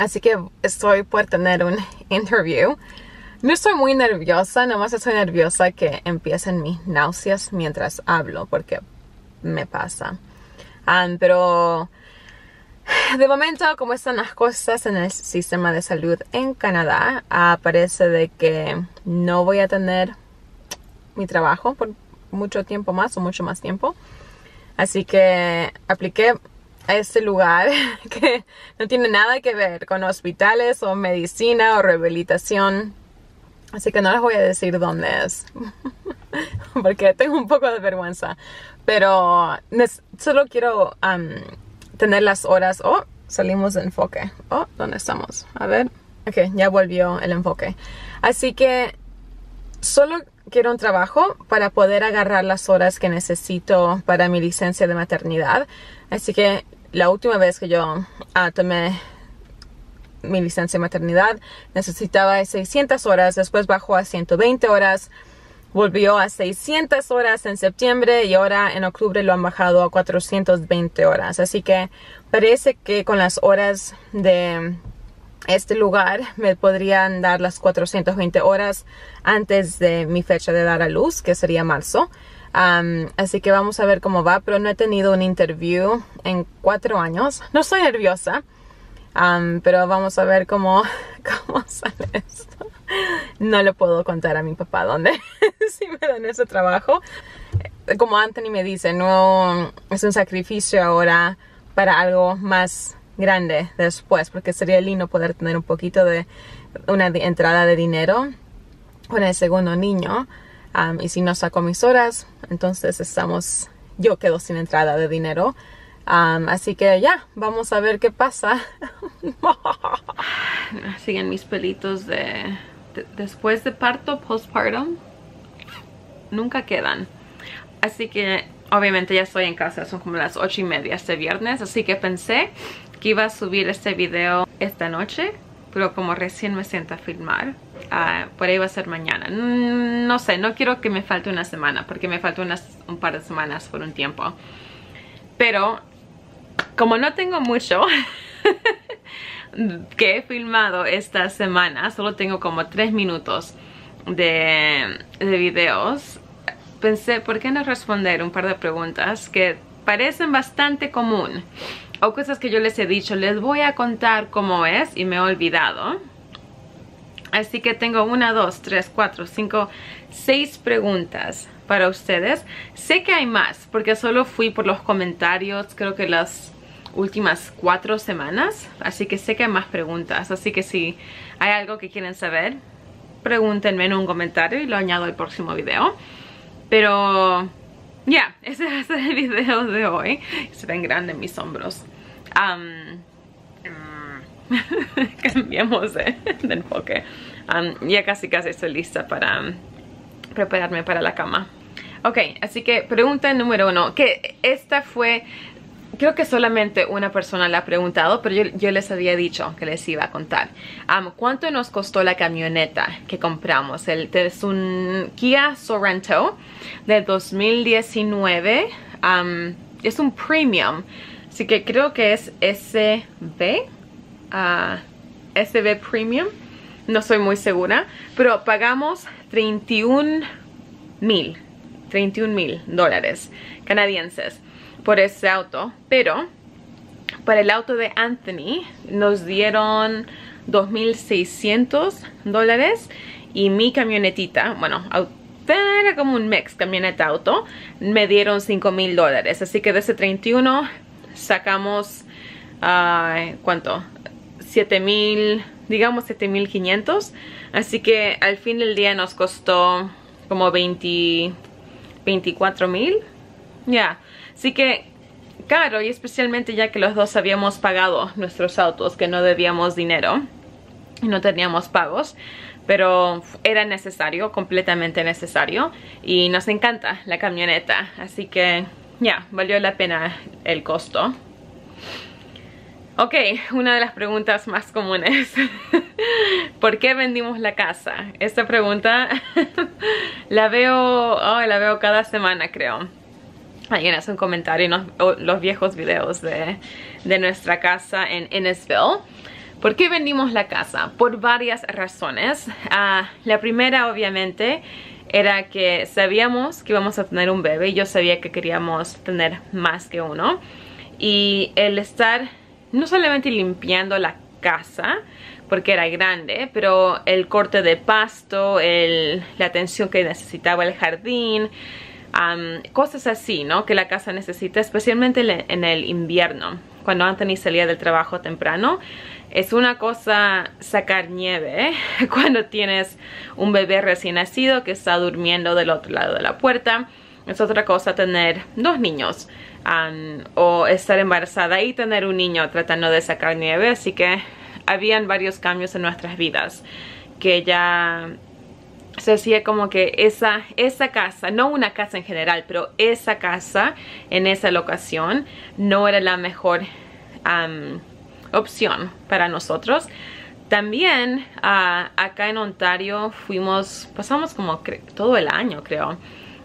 Así que estoy por tener un interview. No estoy muy nerviosa, nomás estoy nerviosa que empiecen mis náuseas mientras hablo, porque me pasa. Pero de momento, como están las cosas en el sistema de salud en Canadá, parece de que no voy a tener mi trabajo por mucho tiempo más o mucho más tiempo. Así que apliqué a este lugar que no tiene nada que ver con hospitales o medicina o rehabilitación. Así que no les voy a decir dónde es. Porque tengo un poco de vergüenza. Pero solo quiero tener las horas. Oh, salimos de enfoque. Oh, ¿dónde estamos? A ver. Ok, ya volvió el enfoque. Así que solo quiero un trabajo para poder agarrar las horas que necesito para mi licencia de maternidad. Así que la última vez que yo tomé mi licencia de maternidad necesitaba 600 horas. Después bajó a 120 horas. Volvió a 600 horas en septiembre y ahora en octubre lo han bajado a 420 horas. Así que parece que con las horas de este lugar me podrían dar las 420 horas antes de mi fecha de dar a luz, que sería marzo. Así que vamos a ver cómo va, pero no he tenido un interview en 4 años. No estoy nerviosa, pero vamos a ver cómo sale esto. No le puedo contar a mi papá dónde si me dan ese trabajo. Como Anthony me dice, no es un sacrificio ahora para algo más grande después, porque sería lindo poder tener un poquito de una entrada de dinero con el segundo niño. Y si no saco mis horas, entonces yo quedo sin entrada de dinero. Así que ya, vamos a ver qué pasa. Siguen mis pelitos después de parto, postpartum. Nunca quedan. Así que obviamente ya estoy en casa, son como las 8:30 este viernes. Así que pensé que iba a subir este video esta noche, pero como recién me siento a filmar, por ahí va a ser mañana. No sé, no quiero que me falte una semana, porque me falta un par de semanas por un tiempo. Pero como no tengo mucho que he filmado esta semana, solo tengo como 3 minutos de videos, pensé, ¿por qué no responder un par de preguntas que parecen bastante común? O cosas que yo les he dicho, les voy a contar cómo es y me he olvidado. Así que tengo 1, 2, 3, 4, 5, 6 preguntas para ustedes. Sé que hay más, porque solo fui por los comentarios, creo que las últimas 4 semanas. Así que sé que hay más preguntas. Así que si hay algo que quieren saber, pregúntenme en un comentario y lo añado al próximo video. Pero ya, ese va a ser el video de hoy. Se ven grandes mis hombros. Cambiamos de enfoque. Ya casi estoy lista para prepararme para la cama. Ok, así que pregunta número 1. Que esta fue, creo que solamente una persona la ha preguntado, pero yo les había dicho que les iba a contar. ¿Cuánto nos costó la camioneta que compramos? Es un Kia Sorento de 2019. Es un premium, así que creo que es SB Premium. No soy muy segura, pero pagamos $31,000 canadienses por ese auto. Pero para el auto de Anthony nos dieron $2,600 y mi camionetita, bueno, era como un mix, camioneta auto, me dieron $5,000. Así que de ese 31 sacamos ¿cuánto? 7,000, digamos 7,500. Así que al fin del día nos costó como 24,000. Ya, así que caro, y especialmente ya que los dos habíamos pagado nuestros autos, que no debíamos dinero y no teníamos pagos, pero era necesario, completamente necesario, y nos encanta la camioneta, así que ya, valió la pena el costo. Ok, una de las preguntas más comunes. ¿Por qué vendimos la casa? Esta pregunta la veo cada semana, creo. Alguien hace un comentario en los viejos videos de nuestra casa en Innisfil. ¿Por qué vendimos la casa? Por varias razones. La primera, obviamente, era que sabíamos que íbamos a tener un bebé y yo sabía que queríamos tener más que uno. Y el estar no solamente limpiando la casa, porque era grande, pero el corte de pasto, la atención que necesitaba el jardín, cosas así, ¿no? Que la casa necesita, especialmente en el invierno, cuando Anthony salía del trabajo temprano. Es una cosa sacar nieve, ¿eh? Cuando tienes un bebé recién nacido que está durmiendo del otro lado de la puerta. Es otra cosa tener 2 niños o estar embarazada y tener un niño tratando de sacar nieve. Así que habían varios cambios en nuestras vidas que ya se hacía como que esa casa, no una casa en general, pero esa casa en esa locación no era la mejor opción para nosotros. También acá en Ontario pasamos como todo el año, creo,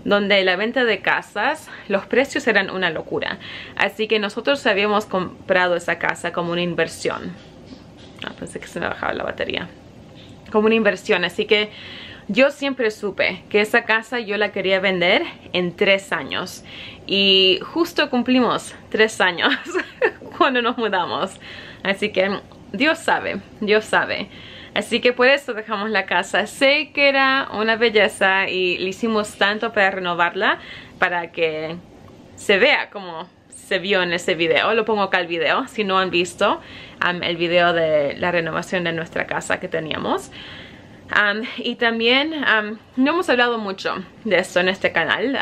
donde la venta de casas, los precios eran una locura. Así que nosotros habíamos comprado esa casa como una inversión. Pensé que se me bajaba la batería. Como una inversión, así que yo siempre supe que esa casa yo la quería vender en 3 años. Y justo cumplimos 3 años cuando nos mudamos. Así que Dios sabe, Dios sabe. Así que por eso dejamos la casa. Sé que era una belleza y le hicimos tanto para renovarla, para que se vea como se vio en ese video. Lo pongo acá el video, si no han visto el video de la renovación de nuestra casa que teníamos. Y también no hemos hablado mucho de esto en este canal.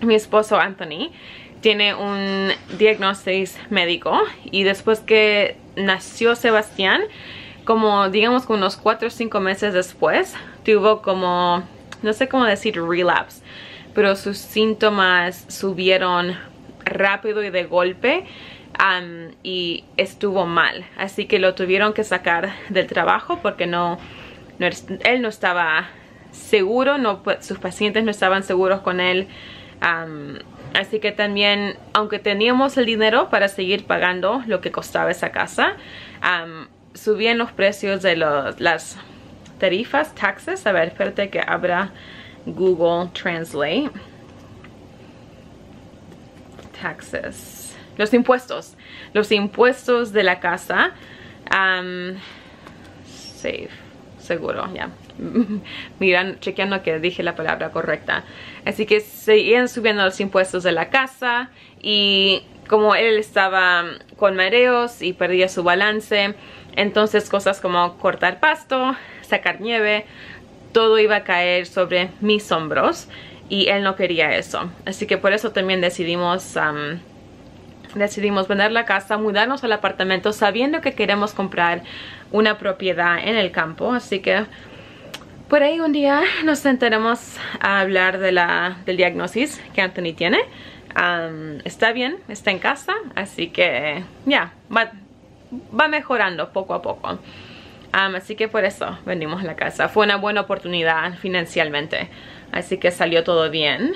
Mi esposo Anthony tiene un diagnóstico médico y después que nació Sebastián, como digamos que unos 4 o 5 meses después, tuvo como, no sé cómo decir relapse, pero sus síntomas subieron rápido y de golpe. Y estuvo mal, así que lo tuvieron que sacar del trabajo porque él no estaba seguro, sus pacientes no estaban seguros con él. Así que también, aunque teníamos el dinero para seguir pagando lo que costaba esa casa, subían los precios de las tarifas, taxes. A ver, espérate que abra Google Translate. Taxes. Los impuestos de la casa. Safe, seguro, ya. Miran, chequeando que dije la palabra correcta. Así que seguían subiendo los impuestos de la casa. Y como él estaba con mareos y perdía su balance, entonces cosas como cortar pasto, sacar nieve, todo iba a caer sobre mis hombros. Y él no quería eso. Así que por eso también decidimos vender la casa, mudarnos al apartamento, sabiendo que queremos comprar una propiedad en el campo. Así que por ahí un día nos sentaremos a hablar del diagnóstico que Anthony tiene. Está bien, está en casa, así que ya, va mejorando poco a poco. Así que por eso vendimos la casa. Fue una buena oportunidad financieramente, así que salió todo bien.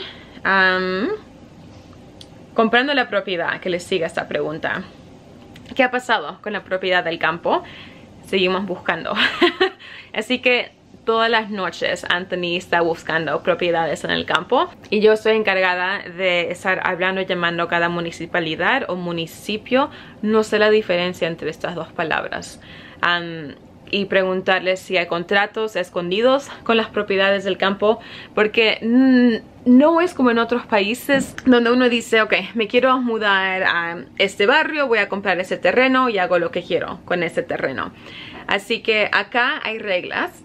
Comprando la propiedad, que les siga esta pregunta. ¿Qué ha pasado con la propiedad del campo? Seguimos buscando. Así que todas las noches Anthony está buscando propiedades en el campo. Y yo soy encargada de estar hablando y llamando a cada municipalidad o municipio. No sé la diferencia entre estas dos palabras. Y preguntarles si hay contratos escondidos con las propiedades del campo, porque no es como en otros países donde uno dice, ok, me quiero mudar a este barrio, voy a comprar ese terreno y hago lo que quiero con ese terreno. Así que acá hay reglas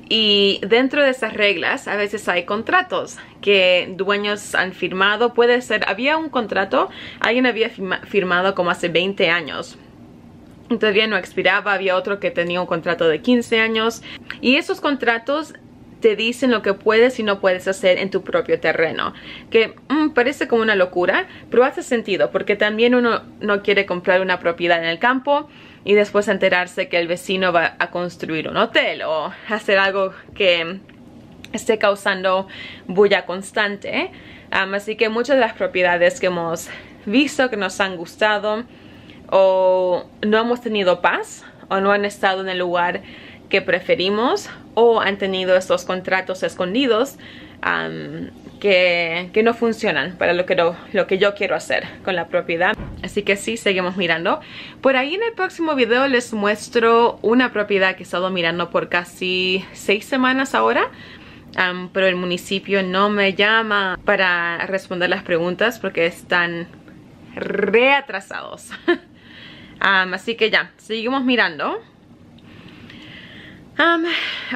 y dentro de esas reglas a veces hay contratos que dueños han firmado. Puede ser, había un contrato, alguien había firmado como hace 20 años. Todavía no expiraba, había otro que tenía un contrato de 15 años y esos contratos te dicen lo que puedes y no puedes hacer en tu propio terreno, que parece como una locura, pero hace sentido porque también uno no quiere comprar una propiedad en el campo y después enterarse que el vecino va a construir un hotel o hacer algo que esté causando bulla constante. Así que muchas de las propiedades que hemos visto que nos han gustado, o no hemos tenido paz, o no han estado en el lugar que preferimos, o han tenido estos contratos escondidos que no funcionan para lo que yo quiero hacer con la propiedad. Así que sí, seguimos mirando. Por ahí en el próximo video les muestro una propiedad que he estado mirando por casi 6 semanas ahora. Pero el municipio no me llama para responder las preguntas porque están reatrasados. Así que ya, seguimos mirando.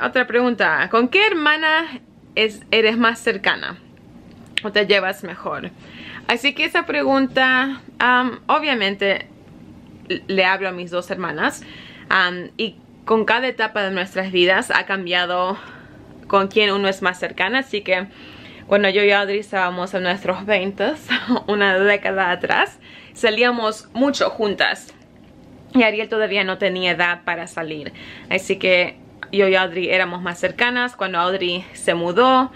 Otra pregunta. ¿Con qué hermana eres más cercana o te llevas mejor? Así que esa pregunta, obviamente le hablo a mis 2 hermanas, y con cada etapa de nuestras vidas ha cambiado con quién uno es más cercana. Así que cuando yo y Audrey estábamos en nuestros 20s, una década atrás, salíamos mucho juntas y Ariel todavía no tenía edad para salir, así que yo y Audrey éramos más cercanas. Cuando Audrey se mudó,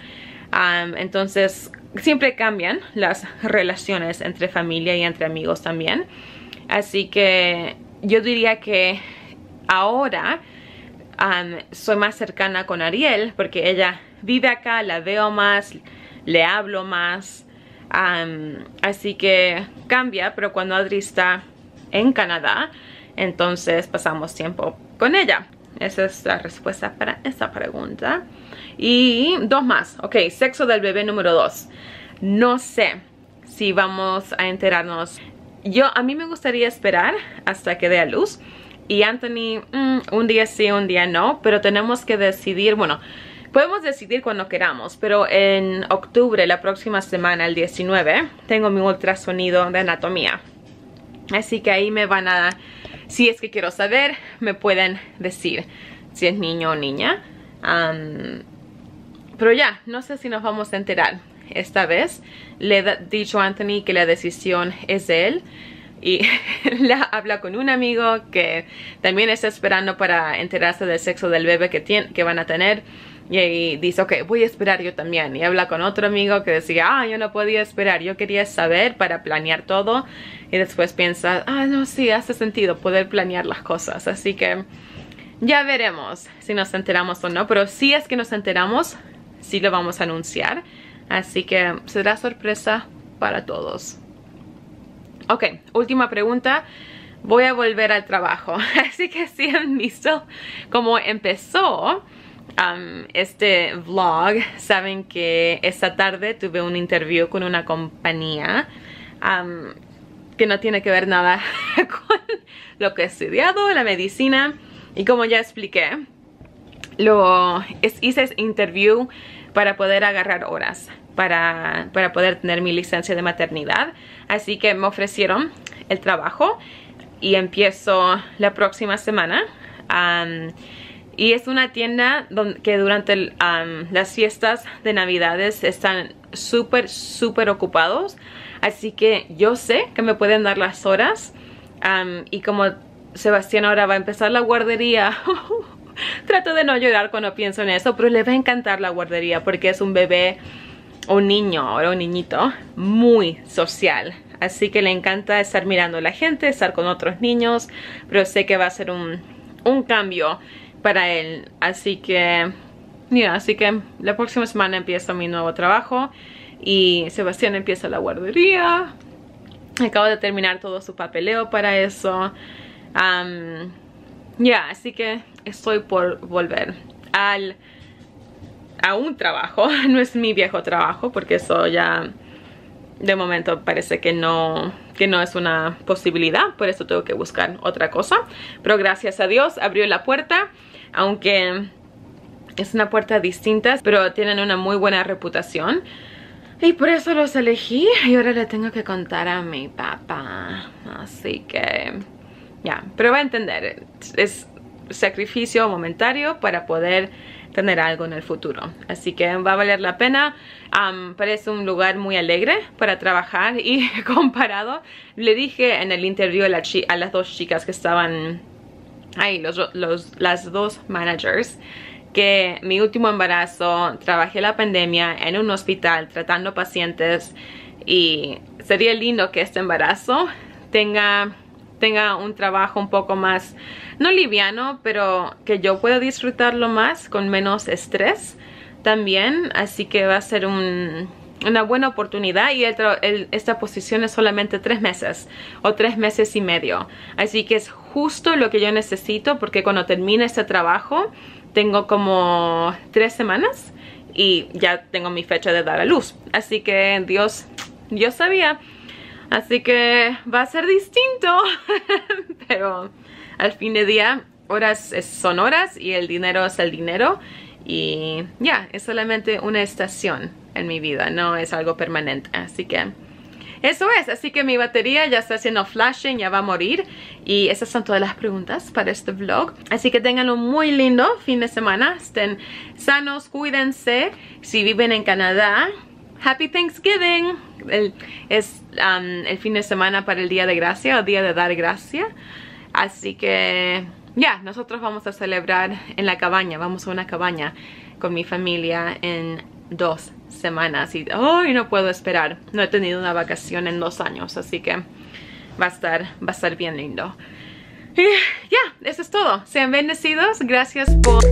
entonces siempre cambian las relaciones entre familia y entre amigos también. Así que yo diría que ahora soy más cercana con Ariel porque ella vive acá, la veo más, le hablo más. Así que cambia, pero cuando Audrey está en Canadá, entonces pasamos tiempo con ella. Esa es la respuesta para esta pregunta. Y 2 más. Ok, sexo del bebé número 2. No sé si vamos a enterarnos. A mí me gustaría esperar hasta que dé a luz. Y Anthony, un día sí, un día no. Pero tenemos que decidir, bueno, podemos decidir cuando queramos. Pero en octubre, la próxima semana, el 19, tengo mi ultrasonido de anatomía. Así que ahí me van a... Si es que quiero saber, me pueden decir si es niño o niña. Pero ya, no sé si nos vamos a enterar esta vez. Le he dicho a Anthony que la decisión es de él. Y habla con un amigo que también está esperando para enterarse del sexo del bebé que van a tener. Y ahí dice, ok, voy a esperar yo también. Y habla con otro amigo que decía, yo no podía esperar, yo quería saber para planear todo. Y después piensa, no, sí, hace sentido poder planear las cosas. Así que ya veremos si nos enteramos o no. Pero si es que nos enteramos, sí lo vamos a anunciar. Así que será sorpresa para todos. Ok, última pregunta. Voy a volver al trabajo. Así que si han visto cómo empezó este vlog, saben que esta tarde tuve un interview con una compañía que no tiene que ver nada con lo que he estudiado, la medicina. Y como ya expliqué, hice ese interview para poder agarrar horas, para poder tener mi licencia de maternidad. Así que me ofrecieron el trabajo y empiezo la próxima semana. Y es una tienda que durante las fiestas de Navidades están súper ocupados. Así que yo sé que me pueden dar las horas. Y como Sebastián ahora va a empezar la guardería, trato de no llorar cuando pienso en eso, pero le va a encantar la guardería porque es un bebé, un niño, ahora un niñito, muy social. Así que le encanta estar mirando a la gente, estar con otros niños, pero sé que va a ser un cambio para él. Así que, así que la próxima semana empiezo mi nuevo trabajo y Sebastián empieza la guardería. Acabo de terminar todo su papeleo para eso. Así que estoy por volver a un trabajo. No es mi viejo trabajo porque eso ya de momento parece que no es una posibilidad. Por eso tengo que buscar otra cosa. Pero gracias a Dios abrió la puerta. Aunque es una puerta distinta, pero tienen una muy buena reputación. Y por eso los elegí. Y ahora le tengo que contar a mi papá. Así que pero va a entender. Es sacrificio momentario para poder tener algo en el futuro. Así que va a valer la pena. Parece un lugar muy alegre para trabajar. Y comparado, le dije en el interview a las 2 chicas que estaban ahí, las 2 managers, que mi último embarazo trabajé la pandemia en un hospital tratando pacientes y sería lindo que este embarazo tenga tenga un trabajo un poco más, no liviano, pero que yo pueda disfrutarlo más, con menos estrés también. Así que va a ser una buena oportunidad, y esta posición es solamente 3 meses o 3 meses y medio. Así que es justo lo que yo necesito, porque cuando termine este trabajo tengo como 3 semanas y ya tengo mi fecha de dar a luz. Así que Dios sabía. Así que va a ser distinto. Pero al fin de día, horas son horas y el dinero es el dinero. Y ya, es solamente una estación en mi vida, no es algo permanente. Así que eso es. Así que mi batería ya está haciendo flashing, ya va a morir. Y esas son todas las preguntas para este vlog. Así que tengan un muy lindo fin de semana. Estén sanos, cuídense. Si viven en Canadá, Happy Thanksgiving. Es el fin de semana para el Día de Gracia, o Día de Dar Gracia. Así que ya, nosotros vamos a celebrar en la cabaña. Vamos a una cabaña con mi familia en 2 semanas. Y hoy no puedo esperar. No he tenido una vacación en 2 años. Así que va a estar bien lindo. Y ya, eso es todo. Sean bendecidos. Gracias por...